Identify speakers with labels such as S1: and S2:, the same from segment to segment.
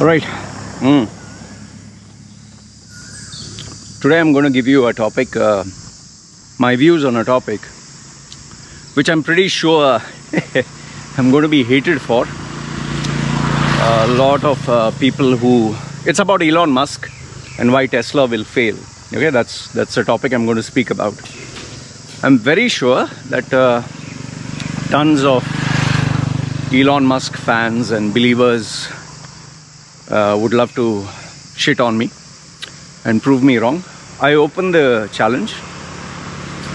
S1: All right. Today I'm going to give you a topic, my views on a topic, which I'm pretty sure I'm going to be hated for. A lot of people who... It's about Elon Musk and why Tesla will fail. Okay, that's the topic I'm going to speak about. I'm very sure that tons of Elon Musk fans and believers would love to shit on me and prove me wrong. I open the challenge.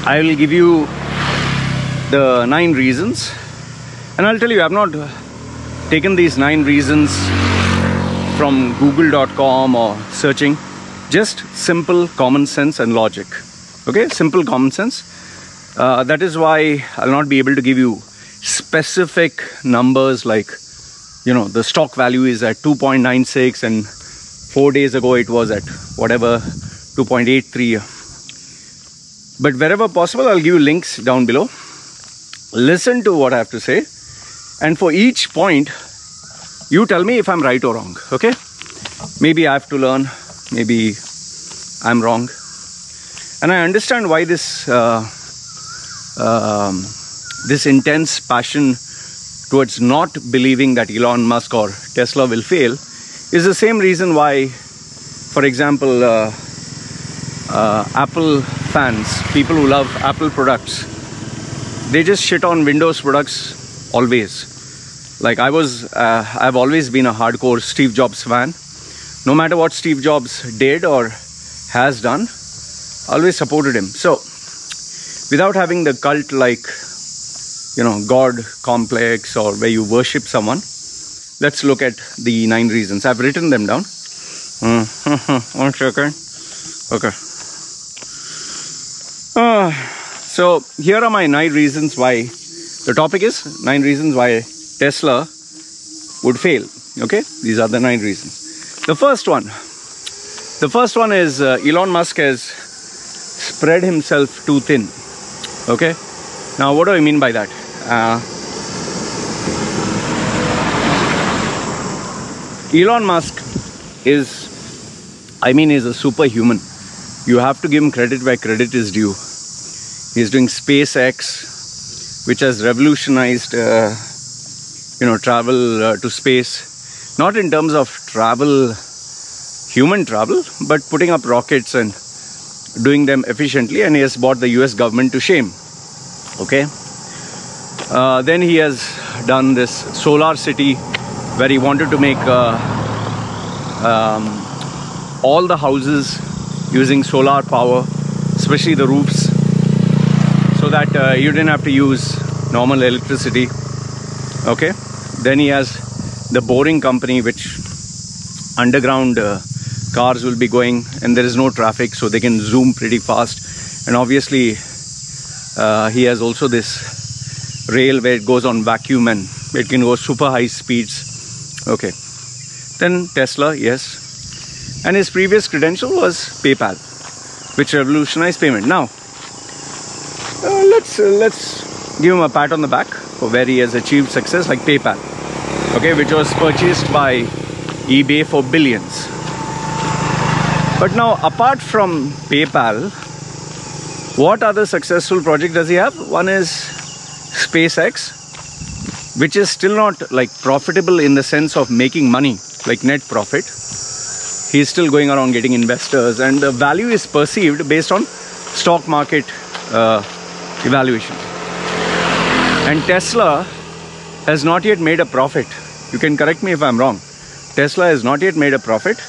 S1: I will give you the 9 reasons, and I'll tell you, I've not taken these 9 reasons from google.com or searching. Just simple common sense and logic. Okay, simple common sense. That is why I'll not be able to give you specific numbers like, you know, the stock value is at 2.96 and 4 days ago it was at whatever 2.83. But wherever possible, I'll give you links down below. Listen to what I have to say, and for each point you tell me if I'm right or wrong. Okay, maybe I have to learn, maybe I'm wrong, and I understand why this this intense passion towards not believing that Elon Musk or Tesla will fail is the same reason why, for example, Apple fans, people who love Apple products, they just shit on Windows products always. Like I've always been a hardcore Steve Jobs fan. No matter what Steve Jobs did or has done, always supported him. So without having the cult like, you know, God complex or where you worship someone, let's look at the 9 reasons. I've written them down. 1 second. Okay. So here are my 9 reasons why. The topic is 9 reasons why Tesla would fail. Okay, these are the 9 reasons. The first one is Elon Musk has spread himself too thin. Okay, now what do I mean by that? Elon Musk is a superhuman. You have to give him credit where credit is due. He's doing SpaceX, which has revolutionized travel to space. Not in terms of travel, human travel, but putting up rockets and doing them efficiently, and he has brought the US government to shame. Okay. Then he has done this solar city where he wanted to make all the houses using solar power, especially the roofs, so that you didn't have to use normal electricity. Okay. Then he has the boring company, which underground cars will be going and there is no traffic, so they can zoom pretty fast. And obviously he has also this rail where it goes on vacuum and it can go super high speeds. Okay. Then Tesla, yes. And his previous credential was PayPal, which revolutionized payment. Now let's give him a pat on the back for where he has achieved success, like PayPal. Okay, which was purchased by eBay for billions. But now, apart from PayPal, what other successful project does he have? One is SpaceX, which is still not like profitable in the sense of making money, like net profit. He's still going around getting investors, and the value is perceived based on stock market evaluation. And Tesla has not yet made a profit. You can correct me if I'm wrong. Tesla has not yet made a profit.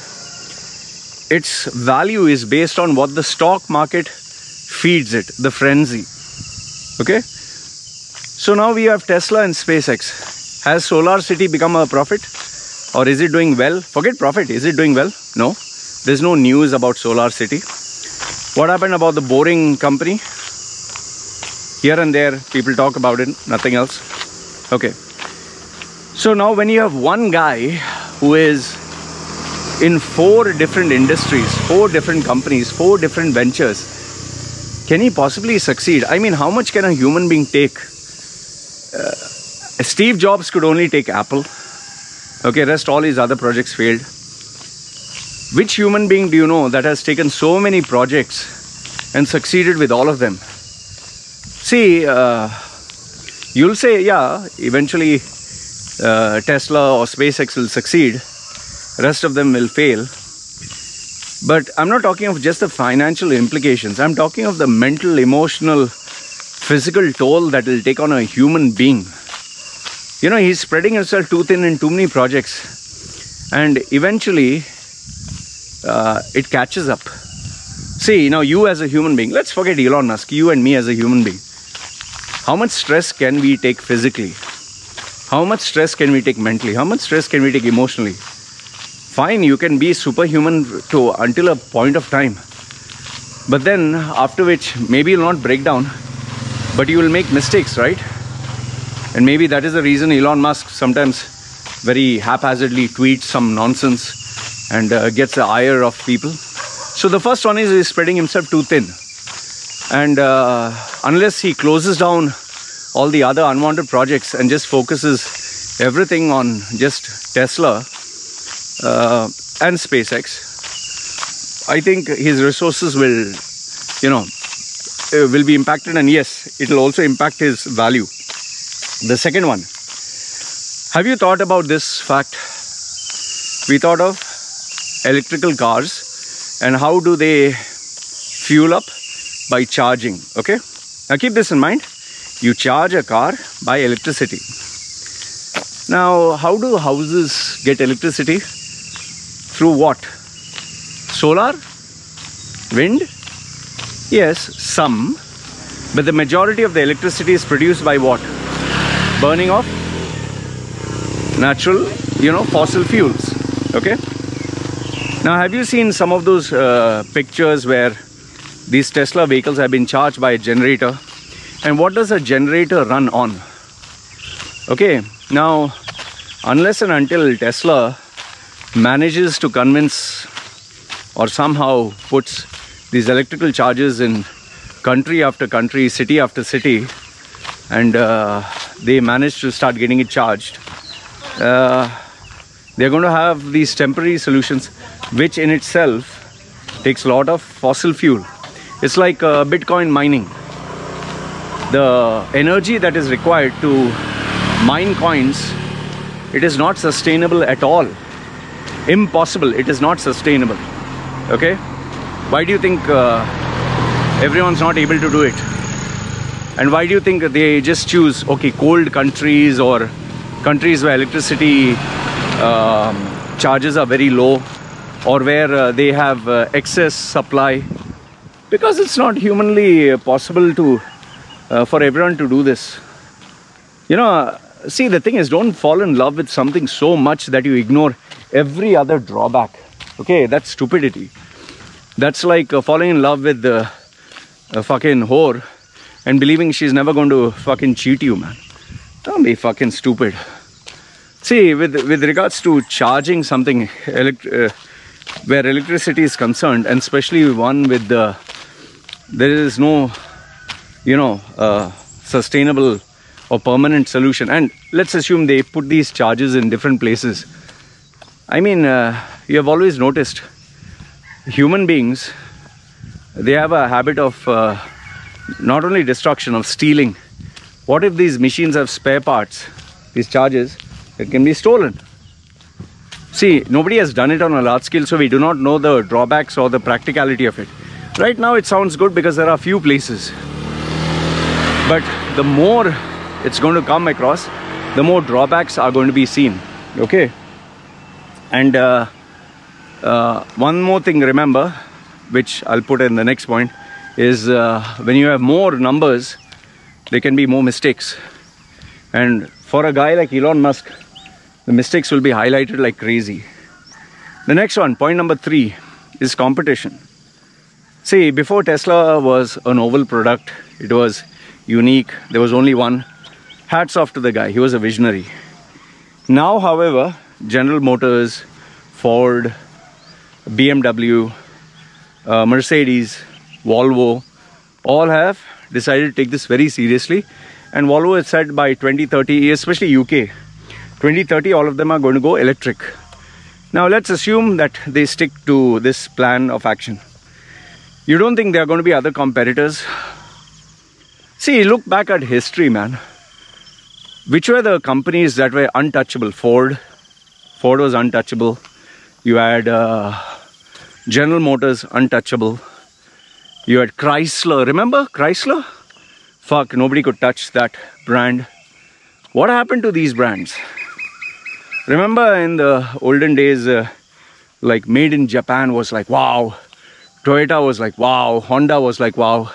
S1: Its value is based on what the stock market feeds it, the frenzy. Okay. So now we have Tesla and SpaceX. Has Solar City become a profit? Or is it doing well? Forget profit. Is it doing well? No. There's no news about Solar City. What happened about the boring company? Here and there, people talk about it, nothing else. Okay. So now when you have one guy who is in 4 different industries, 4 different companies, 4 different ventures, can he possibly succeed? I mean, how much can a human being take? Steve Jobs could only take Apple. Okay, rest all his other projects failed. Which human being do you know that has taken so many projects and succeeded with all of them? See, you'll say, yeah, eventually Tesla or SpaceX will succeed. Rest of them will fail. But I'm not talking of just the financial implications. I'm talking of the mental, emotional, physical toll that will take on a human being. You know, he's spreading himself too thin in too many projects. And eventually, it catches up. See, now you as a human being, let's forget Elon Musk, you and me as a human being. How much stress can we take physically? How much stress can we take mentally? How much stress can we take emotionally? Fine, you can be superhuman until a point of time. But then, after which, maybe you'll not break down, but you will make mistakes, right? And maybe that is the reason Elon Musk sometimes very haphazardly tweets some nonsense and gets the ire of people. So the first one is he's spreading himself too thin. And unless he closes down all the other unwanted projects and just focuses everything on just Tesla and SpaceX, I think his resources will, will be impacted, and yes, it will also impact his value. The second one, have you thought about this fact? We thought of electrical cars and how do they fuel up? By charging. Okay, now keep this in mind. You charge a car by electricity. Now, how do houses get electricity? Through what? Solar? Wind? Yes, some. But the majority of the electricity is produced by what? Burning of natural, fossil fuels. Okay. Now, have you seen some of those pictures where these Tesla vehicles have been charged by a generator? And what does a generator run on? Okay. Now, unless and until Tesla manages to convince or somehow puts these electrical chargers in country after country, city after city, and they manage to start getting it charged, they're going to have these temporary solutions, which in itself takes a lot of fossil fuel. It's like Bitcoin mining. The energy that is required to mine coins, it is not sustainable at all. Impossible. It is not sustainable. Okay? Why do you think everyone's not able to do it? And why do you think they just choose, cold countries or countries where electricity charges are very low, or where they have excess supply? Because it's not humanly possible to for everyone to do this. See, the thing is, don't fall in love with something so much that you ignore every other drawback. Okay, that's stupidity. That's like falling in love with a fucking whore and believing she's never going to fucking cheat you, man. Don't be fucking stupid. See, with regards to charging something, where electricity is concerned, and especially one with there is no, sustainable or permanent solution. And let's assume they put these charges in different places. I mean, you have always noticed human beings, they have a habit of not only destruction, of stealing. What if these machines have spare parts, these charges, that can be stolen? See, nobody has done it on a large scale, so we do not know the drawbacks or the practicality of it. Right now it sounds good because there are few places. But the more it's going to come across, the more drawbacks are going to be seen. Okay? And one more thing, remember, which I'll put in the next point, is when you have more numbers, there can be more mistakes. And for a guy like Elon Musk, the mistakes will be highlighted like crazy. The next one, point number 3, is competition. See, before Tesla was a novel product, it was unique, there was only one. Hats off to the guy, he was a visionary. Now, however, General Motors, Ford, BMW, Mercedes, Volvo, all have decided to take this very seriously. And Volvo has said by 2030, especially UK, 2030, all of them are going to go electric. Now let's assume that they stick to this plan of action. You don't think there are going to be other competitors? See, look back at history, man. Which were the companies that were untouchable? Ford was untouchable. You had General Motors, untouchable. You had Chrysler. Remember Chrysler? Fuck, nobody could touch that brand. What happened to these brands? Remember in the olden days, like made in Japan was like wow. Toyota was like wow. Honda was like wow.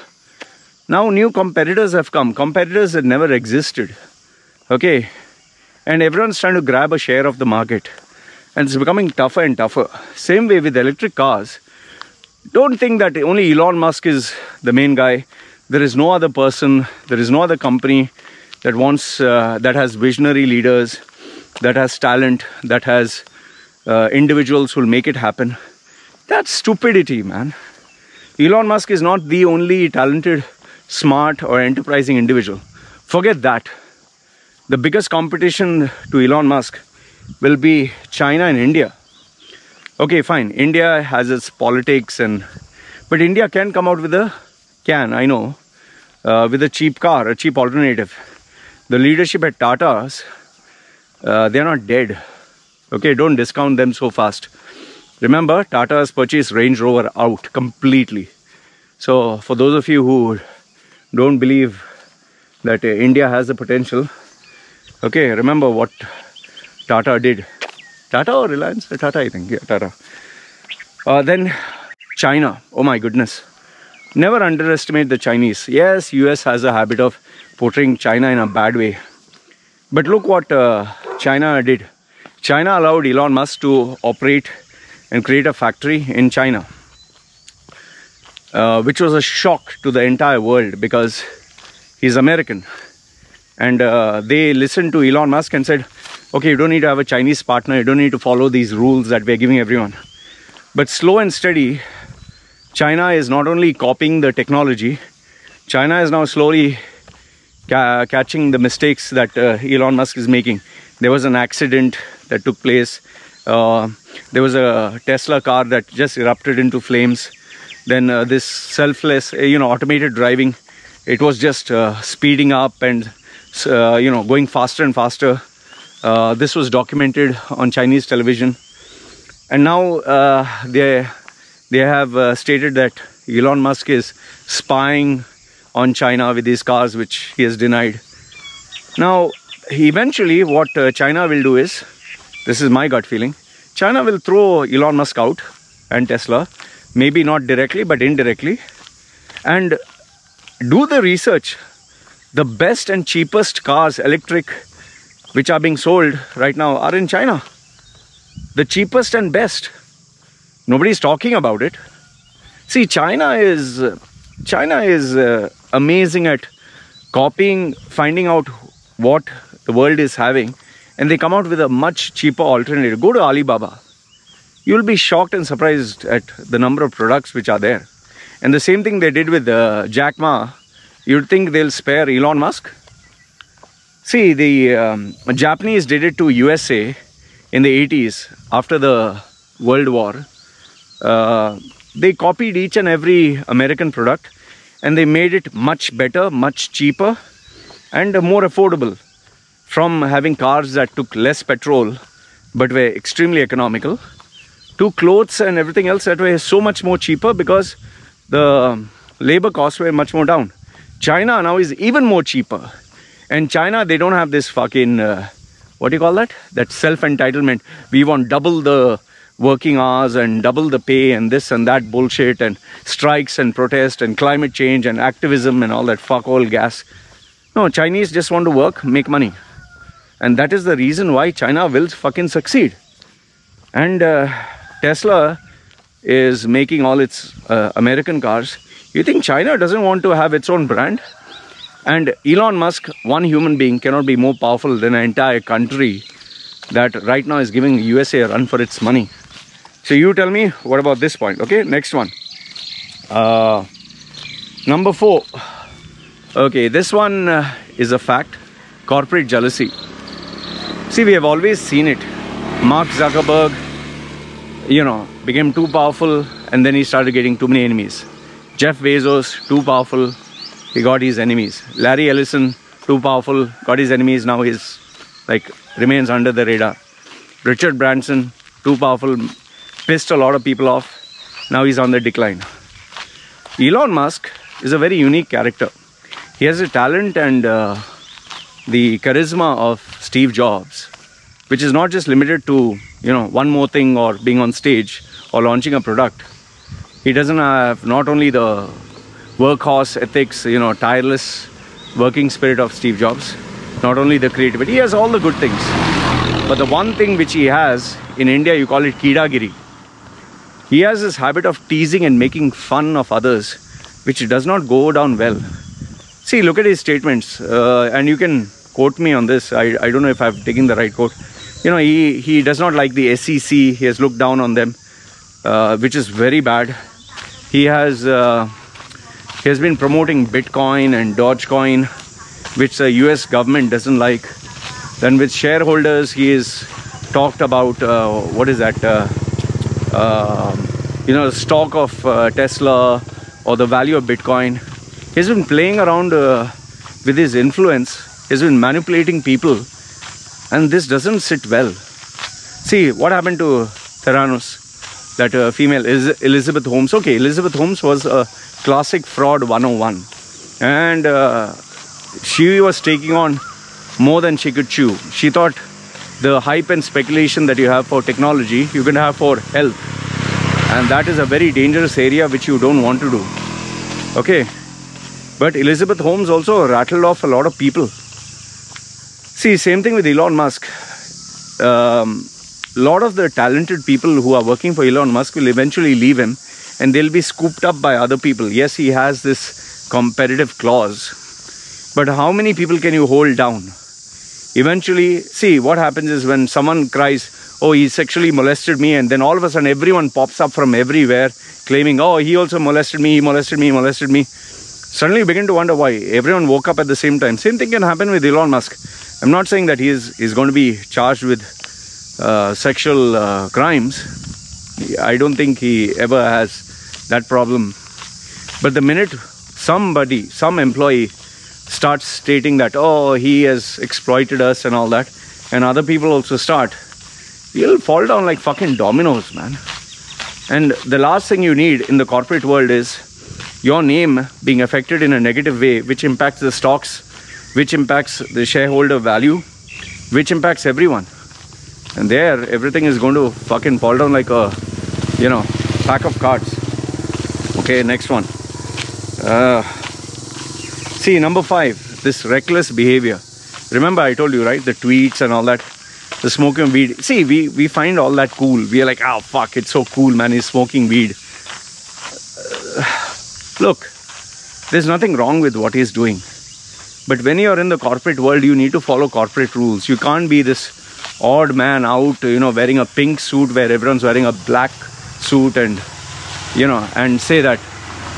S1: Now new competitors have come. Competitors that never existed. Okay. And everyone's trying to grab a share of the market. And it's becoming tougher and tougher. Same way with electric cars. Don't think that only Elon Musk is the main guy. There is no other person. There is no other company that wants, that has visionary leaders, that has talent, that has individuals who will make it happen. That's stupidity, man. Elon Musk is not the only talented, smart or enterprising individual. Forget that. The biggest competition to Elon Musk will be China and India. Okay, fine. India has its politics, but India can come out with a cheap car, a cheap alternative. The leadership at Tata's, they're not dead. Okay, don't discount them so fast. Remember, Tata has purchased Range Rover out completely. So for those of you who don't believe that India has the potential, okay, remember what Tata did. Tata or Reliance? Tata, I think. Yeah, Tata. Then China. Oh my goodness. Never underestimate the Chinese. Yes, US has a habit of portraying China in a bad way. But look what China did. China allowed Elon Musk to operate and create a factory in China. Which was a shock to the entire world because he's American. And they listened to Elon Musk and said, okay, you don't need to have a Chinese partner. You don't need to follow these rules that we're giving everyone. But slow and steady, China is not only copying the technology, China is now slowly catching the mistakes that Elon Musk is making. There was an accident that took place. There was a Tesla car that just erupted into flames. Then this selfless, automated driving, it was just speeding up and, going faster and faster. This was documented on Chinese television. And now they have stated that Elon Musk is spying on China with these cars, which he has denied. Now, eventually what China will do is, this is my gut feeling, China will throw Elon Musk out and Tesla, maybe not directly but indirectly, and do the research. The best and cheapest cars, electric, which are being sold right now are in China. The cheapest and best. Nobody's talking about it. See, China is amazing at copying, finding out what the world is having, and they come out with a much cheaper alternative. Go to Alibaba. You'll be shocked and surprised at the number of products which are there. And the same thing they did with Jack Ma. You'd think they'll spare Elon Musk. See, the Japanese did it to USA in the 80s after the World War. They copied each and every American product and they made it much better, much cheaper and more affordable. From having cars that took less petrol but were extremely economical, to clothes and everything else that were so much more cheaper because the labor costs were much more down. China now is even more cheaper. And China, they don't have this fucking, what do you call that? That self-entitlement. We want double the working hours and double the pay and this and that bullshit and strikes and protest and climate change and activism and all that fuck all gas. No, Chinese just want to work, make money. And that is the reason why China will fucking succeed. And Tesla is making all its American cars. You think China doesn't want to have its own brand? And Elon Musk, one human being, cannot be more powerful than an entire country that right now is giving USA a run for its money. So you tell me, what about this point? Okay, next one. Number 4. Okay, this one is a fact. Corporate jealousy. See, we have always seen it. Mark Zuckerberg, became too powerful and then he started getting too many enemies. Jeff Bezos, too powerful, he got his enemies. Larry Ellison, too powerful, got his enemies, now he's remains under the radar. Richard Branson, too powerful, pissed a lot of people off, now he's on the decline. Elon Musk is a very unique character. He has the talent and the charisma of Steve Jobs, which is not just limited to, one more thing or being on stage or launching a product. He doesn't have not only the workhorse ethics, tireless working spirit of Steve Jobs, not only the creativity, he has all the good things. But the one thing which he has, in India you call it Kidagiri. He has this habit of teasing and making fun of others, which does not go down well. See, look at his statements, and you can quote me on this. I don't know if I've taken the right quote. He does not like the SEC. He has looked down on them, which is very bad. He has been promoting Bitcoin and Dogecoin, which the US government doesn't like. Then with shareholders, he has talked about the stock of Tesla or the value of Bitcoin. He's been playing around with his influence. He's been manipulating people, and this doesn't sit well. See what happened to Theranos, that female is Elizabeth Holmes. Okay, Elizabeth Holmes was a classic fraud 101, and she was taking on more than she could chew. She thought the hype and speculation that you have for technology, you can have for health, and that is a very dangerous area which you don't want to do. Okay, but Elizabeth Holmes also rattled off a lot of people. See, same thing with Elon Musk. A lot of the talented people who are working for Elon Musk will eventually leave him, and they'll be scooped up by other people. Yes, he has this competitive clause, but how many people can you hold down? Eventually, see, what happens is when someone cries, oh, he sexually molested me, and then all of a sudden everyone pops up from everywhere claiming, oh, he also molested me, he molested me, he molested me. Suddenly you begin to wonder why. Everyone woke up at the same time. Same thing can happen with Elon Musk. I'm not saying that he's going to be charged with sexual crimes. I don't think he ever has that problem. But the minute some employee starts stating that, oh, he has exploited us and all that, and other people also start, you'll fall down like fucking dominoes, man. And the last thing you need in the corporate world is your name being affected in a negative way, which impacts the stocks, which impacts the shareholder value, which impacts everyone. And there, everything is going to fucking fall down like a, pack of cards. Okay, next one. See, number 5, this reckless behavior. Remember I told you, right? The tweets and all that. The smoking weed. See, we find all that cool. We are like, oh, fuck, it's so cool, man. He's smoking weed. Look, there's nothing wrong with what he's doing. But when you're in the corporate world, you need to follow corporate rules. You can't be this odd man out, wearing a pink suit where everyone's wearing a black suit and, and say that,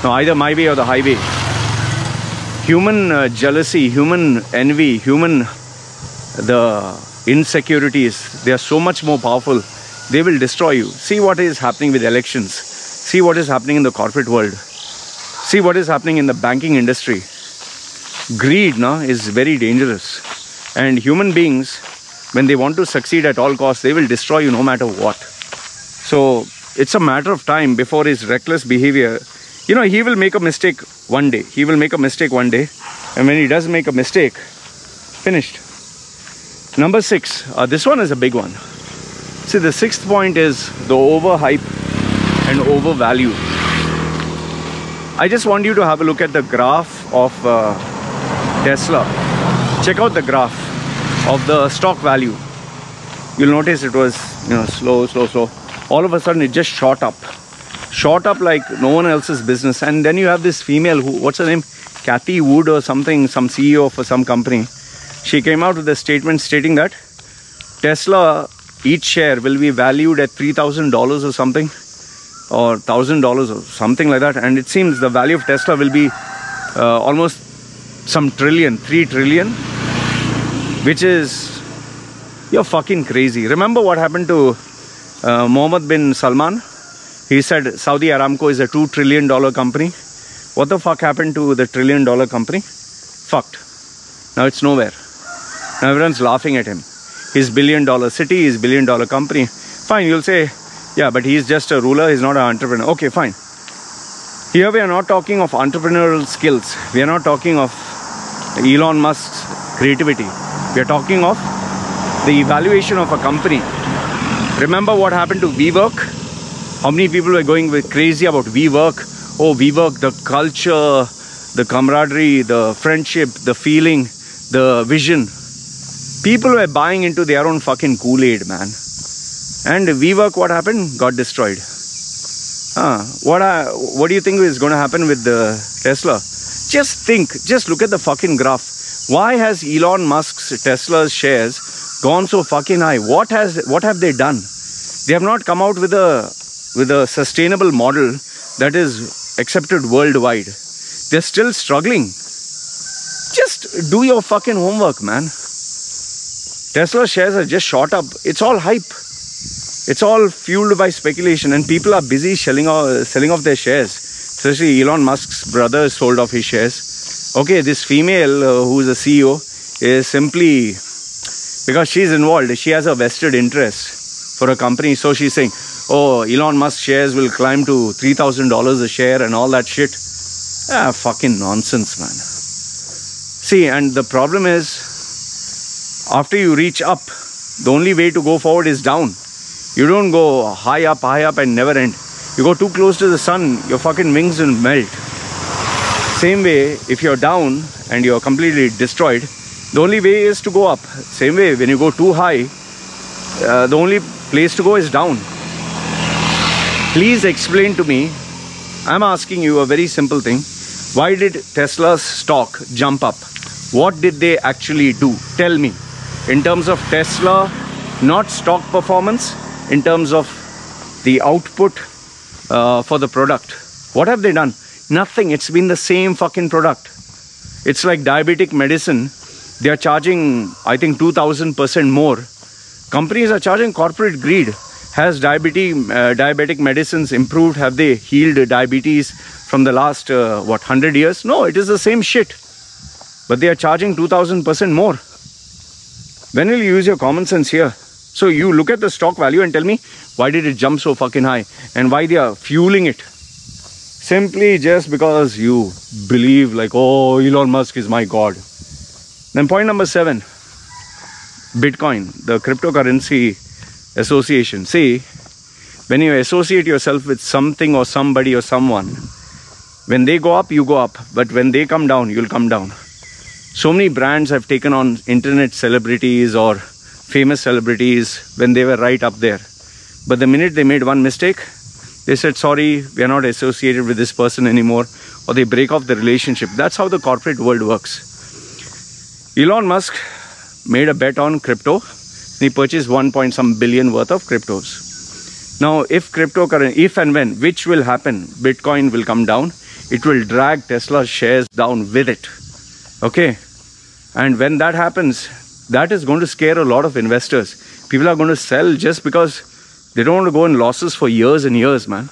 S1: no, either my way or the highway. Human jealousy, human envy, the insecurities, they are so much more powerful. They will destroy you. See what is happening with elections. See what is happening in the corporate world. See what is happening in the banking industry. Greed is very dangerous. And human beings, when they want to succeed at all costs, they will destroy you no matter what. So it's a matter of time before his reckless behavior. He will make a mistake one day. He will make a mistake one day. And when he does make a mistake, finished. Number 6. This one is a big one. See, the 6th point is the overhype and overvalue. I just want you to have a look at the graph of Tesla. Check out the graph of the stock value. You'll notice it was, slow. All of a sudden, it just shot up like no one else's business. And then you have this female who, what's her name? Kathy Wood or something, some CEO for some company. She came out with a statement stating that Tesla, each share will be valued at $3,000 or something, or $1,000 or something like that. And it seems the value of Tesla will be almost some trillion, 3 trillion, which is You're fucking crazy. Remember what happened to Mohammed bin Salman? He said Saudi Aramco is a $2 trillion company. What the fuck happened to the $1 trillion company? Fucked. Now it's nowhere. Now everyone's laughing at him. His $1 billion city, his $1 billion company. Fine, you'll say, yeah, but he's just a ruler, he's not an entrepreneur. Okay, fine. Here we are not talking of entrepreneurial skills. We are not talking of Elon Musk's creativity. We are talking of the evaluation of a company. Remember what happened to WeWork? How many people were going crazy about WeWork? Oh, WeWork, the culture, the camaraderie, the friendship, the feeling, the vision. People were buying into their own fucking Kool-Aid, man. And WeWork, what happened? Got destroyed. What do you think is going to happen with the Tesla? Just think, just look at the fucking graph. Why has Elon Musk's Tesla's shares gone so fucking high? What have they done? They have not come out with a sustainable model that is accepted worldwide. They're still struggling. Just do your fucking homework, man. Tesla shares are just shot up. It's all hype. It's all fueled by speculation, and people are busy selling off their shares. Especially Elon Musk's brother sold off his shares. Okay, this female who's a CEO is simply, because she's involved, she has a vested interest for a company. So she's saying, oh, Elon Musk shares will climb to $3,000 a share and all that shit. Fucking nonsense, man. See, and the problem is, after you reach up, the only way to go forward is down. You don't go high up and never end. You go too close to the sun, your fucking wings will melt. Same way, if you're down and you're completely destroyed, the only way is to go up. Same way, when you go too high, the only place to go is down. Please explain to me, I'm asking you a very simple thing. Why did Tesla's stock jump up? What did they actually do? Tell me. In terms of Tesla, not stock performance, in terms of the output for the product. What have they done? Nothing. It's been the same fucking product. It's like diabetic medicine. They are charging, I think, 2,000% more. Companies are charging corporate greed. Has diabetic medicines improved? Have they healed diabetes from the last, 100 years? No, it is the same shit. But they are charging 2,000% more. When will you use your common sense here? So you look at the stock value and tell me, why did it jump so fucking high? And why they are fueling it? Simply just because you believe like, oh, Elon Musk is my god. Then point number 7, Bitcoin, the cryptocurrency association. See, when you associate yourself with something or somebody or someone, when they go up, you go up. But when they come down, you'll come down. So many brands have taken on internet celebrities or famous celebrities when they were right up there. But the minute they made one mistake, they said, sorry, we are not associated with this person anymore, or they break off the relationship. That's how the corporate world works. Elon Musk made a bet on crypto. He purchased 1 billion worth of cryptos. Now, if and when, which will happen, Bitcoin will come down. It will drag Tesla's shares down with it. Okay? And when that happens, that is going to scare a lot of investors. People are going to sell just because they don't want to go in losses for years and years, man.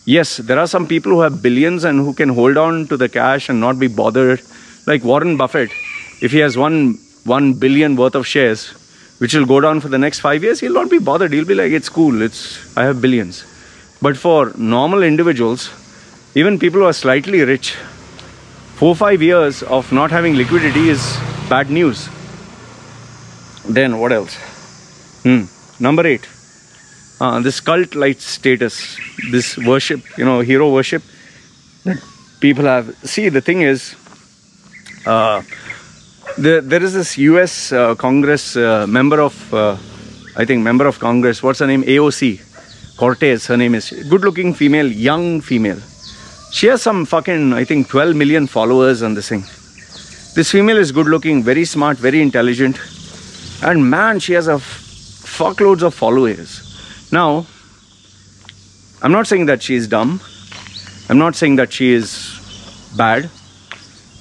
S1: Yes, there are some people who have billions and who can hold on to the cash and not be bothered. Like Warren Buffett, if he has 1 billion worth of shares, which will go down for the next 5 years, he'll not be bothered. He'll be like, it's cool, I have billions. But for normal individuals, even people who are slightly rich, 4-5 years of not having liquidity is bad news. Then what else? Number 8. This cult-like status, this worship, hero worship that people have. See, the thing is, there is this US Congress member of Congress. What's her name? AOC Cortez. Her name is. Good-looking female, young female. She has some fucking, I think, 12 million followers on this thing. This female is good-looking, very smart, very intelligent. And man, she has fuckloads of followers. Now, I'm not saying that she is dumb. I'm not saying that she is bad.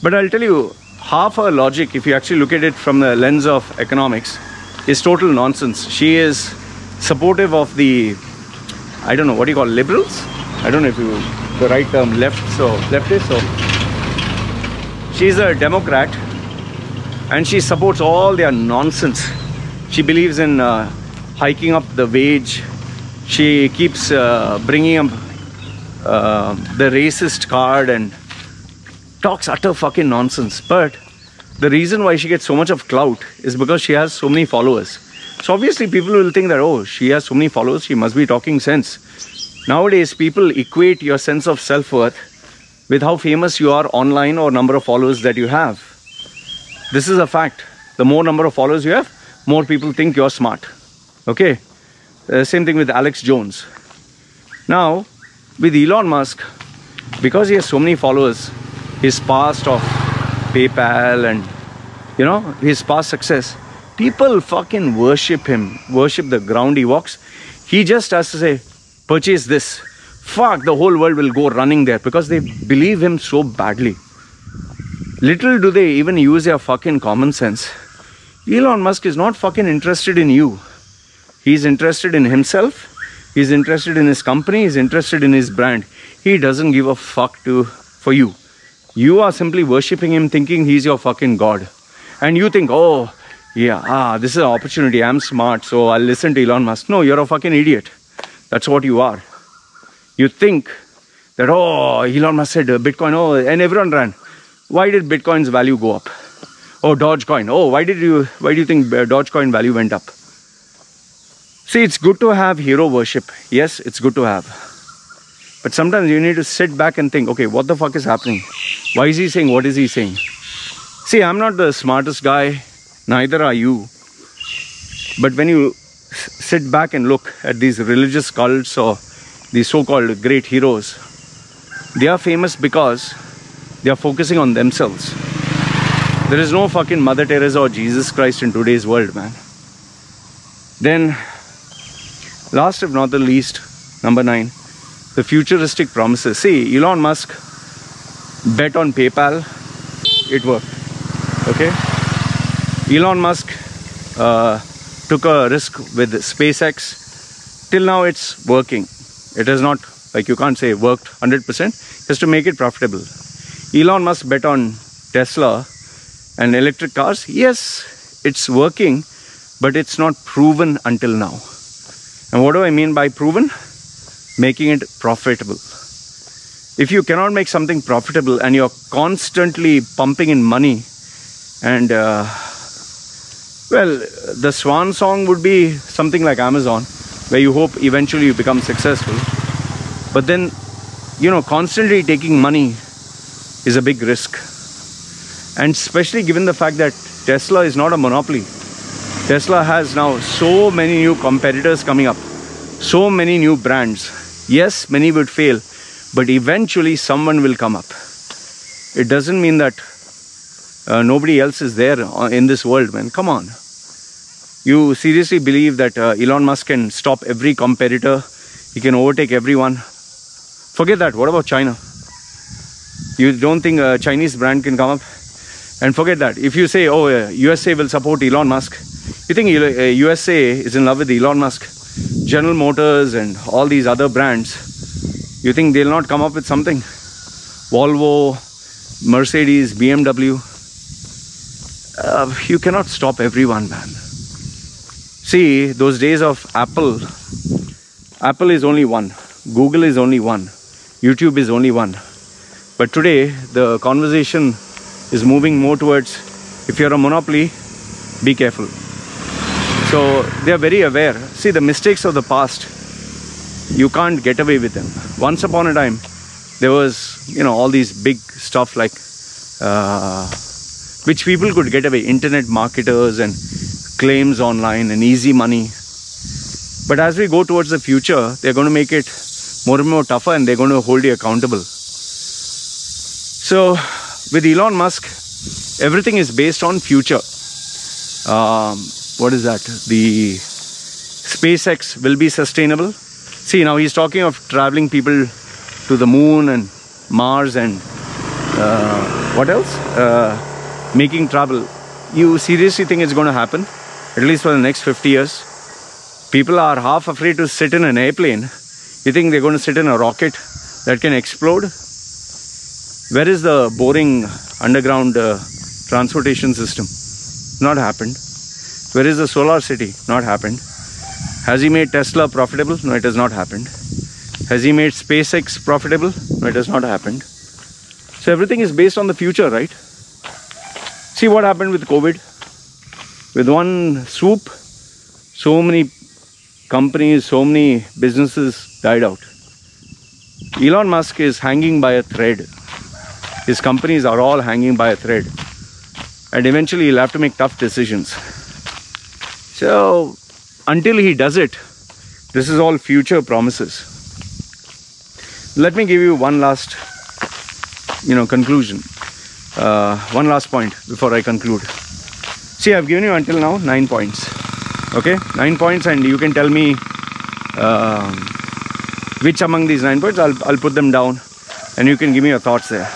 S1: But I'll tell you, half her logic, if you actually look at it from the lens of economics, is total nonsense. She is supportive of the, I don't know, what do you call liberals? I don't know if you, the right term, leftist. So she's a Democrat and she supports all their nonsense. She believes in hiking up the wage. She keeps bringing up the racist card and talks utter fucking nonsense. But the reason why she gets so much of clout is because she has so many followers. So obviously people will think that, oh, she has so many followers, she must be talking sense. Nowadays people equate your sense of self-worth with how famous you are online or number of followers that you have. This is a fact. The more number of followers you have, more people think you're smart. Okay? Same thing with Alex Jones. Now, with Elon Musk, because he has so many followers, his past of PayPal and, you know, his past success, people fucking worship him, worship the ground he walks. He just has to say, purchase this. Fuck, the whole world will go running there because they believe him so badly. Little do they even use their fucking common sense. Elon Musk is not fucking interested in you. He's interested in himself. He's interested in his company. He's interested in his brand. He doesn't give a fuck for you. You are simply worshipping him, thinking he's your fucking god. And you think, oh, yeah, this is an opportunity. I'm smart, so I'll listen to Elon Musk. No, you're a fucking idiot. That's what you are. You think that, oh, Elon Musk said Bitcoin, oh, and everyone ran. Why did Bitcoin's value go up? Oh, Dogecoin. Oh, why do you think Dogecoin value went up? See, it's good to have hero worship. Yes, it's good to have. But sometimes you need to sit back and think, okay, what the fuck is happening? Why is he saying what is he saying? See, I'm not the smartest guy, neither are you. But when you sit back and look at these religious cults or these so-called great heroes, they are famous because they are focusing on themselves. There is no fucking Mother Teresa or Jesus Christ in today's world, man. Then, last if not the least, number 9, the futuristic promises. See, Elon Musk bet on PayPal. It worked. Okay? Elon Musk took a risk with SpaceX. Till now, it's working. It has not, like you can't say worked 100%. Just to make it profitable. Elon Musk bet on Tesla and electric cars. Yes, it's working, but it's not proven until now. And what do I mean by proven? Making it profitable. If you cannot make something profitable and you're constantly pumping in money and well, the swan song would be something like Amazon, where you hope eventually you become successful. But then, you know, constantly taking money is a big risk. And especially given the fact that Tesla is not a monopoly. Tesla has now so many new competitors coming up. So many new brands. Yes, many would fail, but eventually someone will come up. It doesn't mean that nobody else is there in this world, man. Come on. You seriously believe that Elon Musk can stop every competitor? He can overtake everyone? Forget that. What about China? You don't think a Chinese brand can come up? And forget that. If you say, oh, USA will support Elon Musk, you think USA is in love with Elon Musk? General Motors and all these other brands, you think they'll not come up with something? Volvo, Mercedes, BMW. You cannot stop everyone, man. See, those days of Apple is only one. Google is only one. YouTube is only one. But today, the conversation is moving more towards, if you're a monopoly, be careful. So they are very aware. See, the mistakes of the past, you can't get away with them. Once upon a time, there was, you know, all these big stuff like, which people could get away. Internet marketers and claims online and easy money. But as we go towards the future, they're going to make it more and more tougher and they're going to hold you accountable. So with Elon Musk, everything is based on future. What is that? The SpaceX will be sustainable. See, now he's talking of traveling people to the moon and Mars and what else? Making travel. You seriously think it's going to happen? at least for the next 50 years. People are half afraid to sit in an airplane. You think they're going to sit in a rocket that can explode? Where is the boring underground transportation system? Not happened. Where is the solar city? Not happened. Has he made Tesla profitable? No, it has not happened. Has he made SpaceX profitable? No, it has not happened. So everything is based on the future, right? See what happened with COVID. With one swoop, so many companies, so many businesses died out. Elon Musk is hanging by a thread. His companies are all hanging by a thread. And eventually he'll have to make tough decisions. So until he does it, this is all future promises. Let me give you one last, conclusion. One last point before I conclude. See, I've given you until now 9 points. Okay, 9 points, and you can tell me which among these 9 points. I'll put them down, and you can give me your thoughts there.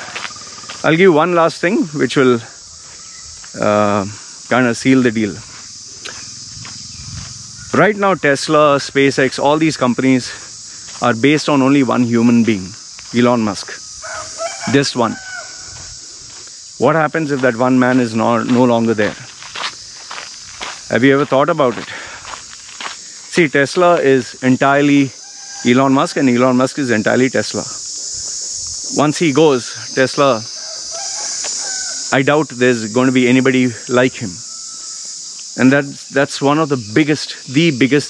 S1: I'll give you one last thing, which will kind of seal the deal. Right now, Tesla, SpaceX, all these companies are based on only one human being, Elon Musk. Just one. What happens if that one man is no longer there? Have you ever thought about it? See, Tesla is entirely Elon Musk, and Elon Musk is entirely Tesla. Once he goes, Tesla, I doubt there's going to be anybody like him. And that's one of the biggest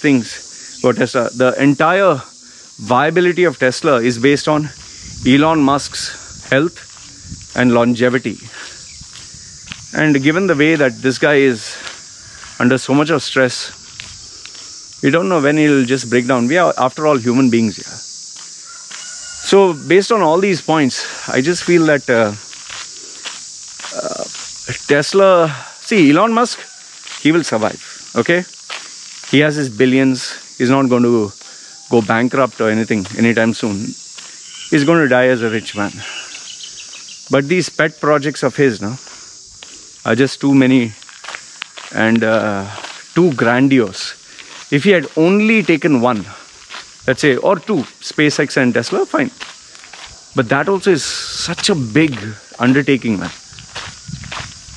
S1: things about Tesla. The entire viability of Tesla is based on Elon Musk's health and longevity. And given the way that this guy is under so much of stress, we don't know when he'll just break down. We are, after all, human beings here. So based on all these points, I just feel that Tesla, see, Elon Musk, he will survive, okay? He has his billions. He's not going to go bankrupt or anything anytime soon. He's going to die as a rich man. But these pet projects of his are just too many and too grandiose. If he had only taken one, let's say, or two, SpaceX and Tesla, fine. But that also is such a big undertaking, man.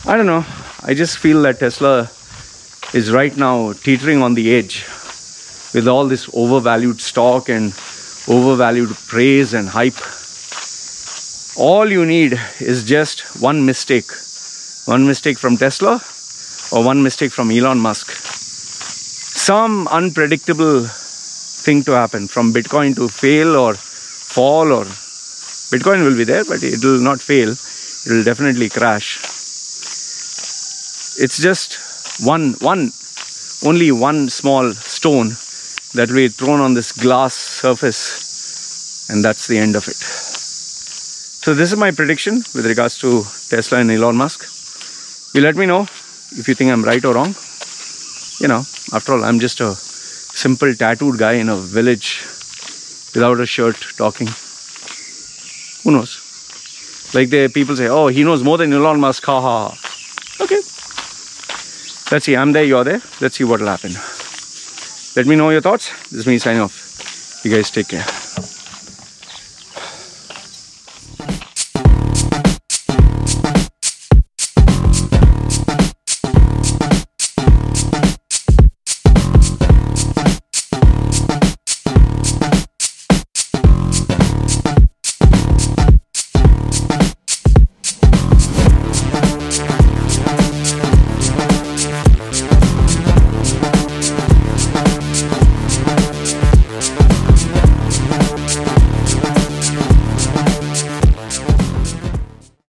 S1: I don't know. I just feel that Tesla is right now teetering on the edge with all this overvalued stock and overvalued praise and hype. All you need is just one mistake. One mistake from Tesla or one mistake from Elon Musk. Some unpredictable thing to happen, from Bitcoin to fail or fall, or Bitcoin will be there, but it will not fail. It will definitely crash. It's just only one small stone that will be thrown on this glass surface, and that's the end of it. So this is my prediction with regards to Tesla and Elon Musk. You let me know if you think I'm right or wrong. After all, I'm just a simple tattooed guy in a village without a shirt talking. Who knows? Like the people say, oh, he knows more than Elon Musk, ha ha ha. Okay. Let's see, I'm there, you're there. Let's see what will happen. Let me know your thoughts. This is me signing off. You guys take care.